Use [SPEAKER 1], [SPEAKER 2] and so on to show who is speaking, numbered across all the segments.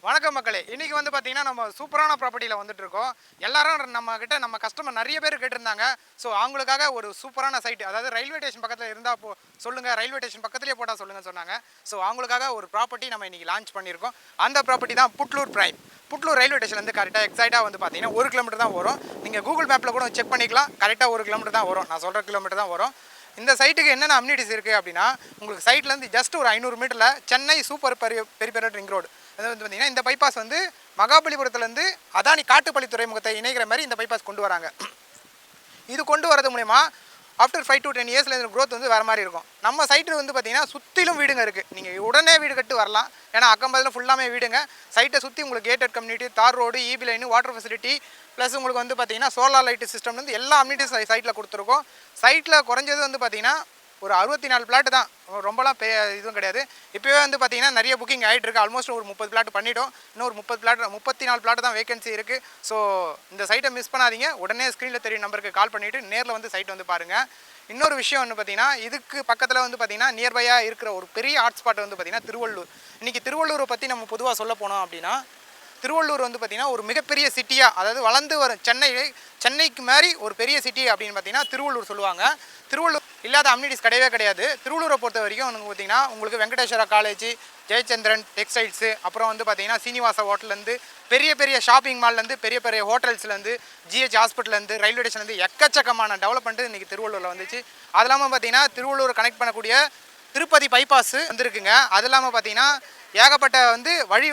[SPEAKER 1] வணக்கம் மக்களே. இன்னைக்கு வந்து பார்த்தீங்கன்னா, நம்ம சூப்பரான ப்ராப்பர்ட்டியில் வந்துட்டு இருக்கோம். எல்லாரும் நம்ம கஸ்டமர் நிறைய பேர் கேட்டிருந்தாங்க. ஸோ அவங்களுக்காக ஒரு சூப்பரான சைட், அதாவது ரயில்வே ஸ்டேஷன் பக்கத்தில் இருந்தால் சொல்லுங்கள், ரயில்வே ஸ்டேஷன் பக்கத்துலேயே போட்டால் சொல்லுங்கன்னு சொன்னாங்க. ஸோ அவங்களுக்காக ஒரு ப்ராப்பர்ட்டி நம்ம இன்னைக்கு லான்ச் பண்ணியிருக்கோம். அந்த ப்ராப்பர்ட்டி தான் புட்லூர் பிரைம். புட்லூர் ரயில்வே ஸ்டேஷன்லேருந்து கரெக்டாக எக்ஸாக்டாக வந்து பார்த்தீங்கன்னா 1 கிலோமீட்டர் தான் வரும். நீங்கள் கூகுள் மேப்பில் கூட செக் பண்ணிக்கலாம். கரெக்டாக 1 கிலோமீட்டர் தான் வரும். நான் சொல்கிற கிலோமீட்டர் தான் வரும். இந்த சைட்டுக்கு என்னென்ன அம்யூனிட்டிஸ் இருக்குது அப்படின்னா, உங்களுக்கு சைட்லேருந்து ஜஸ்ட் ஒரு 500 மீட்டரில் சென்னை சூப்பர் பெரிய ரிங் ரோடு. அது வந்து பார்த்தீங்கன்னா, இந்த பைபாஸ் வந்து மகாபலிபுரத்துலேருந்து அதானி காட்டுப்பள்ளி துறைமுகத்தை இணைக்கிற மாதிரி இந்த பைபாஸ் கொண்டு வராங்க. இது கொண்டு வரது மூலமா ஆஃப்டர் 5 to 10 இயர்ஸில் இந்த க்ரோத் வந்து வேறு மாதிரி இருக்கும். நம்ம சைட்டு வந்து பார்த்திங்கன்னா சுற்றிலும் வீடுங்க இருக்குது. நீங்கள் உடனே வீடு கட்டு வரலாம். ஏன்னா அக்கம்பதில் ஃபுல்லாமே வீடுங்க. சைட்டை சுற்றி உங்களுக்கு கேட்டட் கம்யூனிட்டி, தார் road, EB line, water facility, plus உங்களுக்கு வந்து பார்த்திங்கன்னா சோலார் லைட்டு சிஸ்டம்லேருந்து எல்லா அம்யூனிட்டிஸ் சைட்டில் கொடுத்துருக்கோம். சைட்டில் குறைஞ்சது வந்து பார்த்திங்கன்னா ஒரு 64 பிளாட் தான், ரொம்பலாம் இதுவும் கிடையாது. இப்போவே வந்து பார்த்திங்கன்னா நிறைய புக்கிங் ஆகிட்டு இருக்குது. ஆல்மோஸ்ட் ஒரு 30 பிளாட் பண்ணிட்டோம். இன்னும் ஒரு 34 பிளாட் தான் வேகன்சி இருக்குது. ஸோ இந்த சைட்டை மிஸ் பண்ணாதீங்க. உடனே ஸ்க்ரீனில் தெரியும் நம்பருக்கு கால் பண்ணிவிட்டு நேரில் வந்து சைட் வந்து பாருங்கள். இன்னொரு விஷயம் வந்து பார்த்திங்கன்னா, இதுக்கு பக்கத்தில் வந்து பார்த்திங்கன்னா நியர்பையாக இருக்கிற ஒரு பெரிய ஹாட்ஸ்பாட் வந்து பார்த்திங்கன்னா திருவள்ளூர். இன்றைக்கி திருவள்ளூரை பற்றி நம்ம பொதுவாக சொல்ல போனோம் அப்படின்னா, திருவள்ளூர் வந்து பார்த்திங்கன்னா ஒரு மிகப்பெரிய சிட்டியாக, அதாவது வளர்ந்து வரும் சென்னைக்கு மாதிரி ஒரு பெரிய சிட்டி அப்படின்னு பார்த்திங்கன்னா திருவள்ளூர் சொல்லுவாங்க. திருவள்ளூர் இல்லாத அம்யூனிட்டிஸ் கிடையவே கிடையாது. திருவள்ளூரை பொறுத்த வரைக்கும் வந்து பார்த்திங்கன்னா உங்களுக்கு வெங்கடேஸ்வரா காலேஜ், ஜெயச்சந்திரன் டெக்ஸ்டைல்ஸு, அப்புறம் வந்து பார்த்திங்கன்னா சீனிவாசா ஹோட்டல்லேருந்து பெரிய ஷாப்பிங் மால்லேருந்து பெரிய ஹோட்டல்ஸ்லேருந்து ஜிஹெச் ஹாஸ்பிட்டல்லேருந்து ரயில்வே ஸ்டேஷன்லேருந்து எக்கச்சக்கமான டெவலப்மெண்ட்டு இன்றைக்கி திருவள்ளூரில் வந்துச்சு. அது இல்லாமல் பார்த்திங்கன்னா திருவள்ளூர் கனெக்ட் பண்ணக்கூடிய திருப்பதி பைபாஸ் வந்துருக்குங்க. அது இல்லாமல் பார்த்திங்கன்னா ஏகப்பட்ட வழி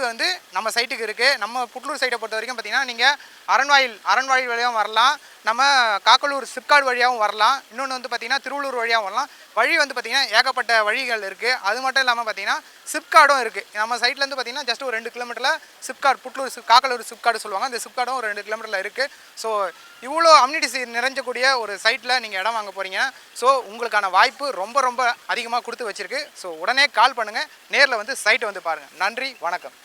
[SPEAKER 1] நம்ம சைட்டுக்கு இருக்குது. நம்ம புட்லூர் சைட்டை பொறுத்த வரைக்கும் பார்த்திங்கன்னா நீங்கள் அரண்வாயில் வழியாகவும் வரலாம், நம்ம காக்கலூர் சிப்காட் வழியாகவும் வரலாம், இன்னொன்று வந்து பார்த்திங்கன்னா திருவள்ளூர் வழியாகவும் வரலாம். வழி வந்து பார்த்திங்கன்னா ஏகப்பட்ட வழிகள் இருக்குது. அது மட்டும் இல்லாமல் பார்த்திங்கன்னா சிப்காடும் இருக்குது. நம்ம சைட்லேருந்து பார்த்திங்கன்னா ஜஸ்ட் ஒரு 2 கிலோமீட்டரில் சிப்காட், காக்கலூர் சிப்காடு சொல்லுவாங்க. அந்த சிப்காடும் ஒரு 2 கிலோமீட்டரில் இருக்குது. ஸோ இவ்வளோ அம்யூனிட்டிஸ் நிறைஞ்சக்கூடிய ஒரு சைட்டில் நீங்கள் இடம் வாங்க போகிறீங்க. ஸோ உங்களுக்கான வாய்ப்பு ரொம்ப அதிகமாக கொடுத்து வச்சுருக்கு. ஸோ உடனே கால் பண்ணுங்கள், நேரில் வந்து சைட்டை வந்து பாருங்கள். நன்றி, வணக்கம்.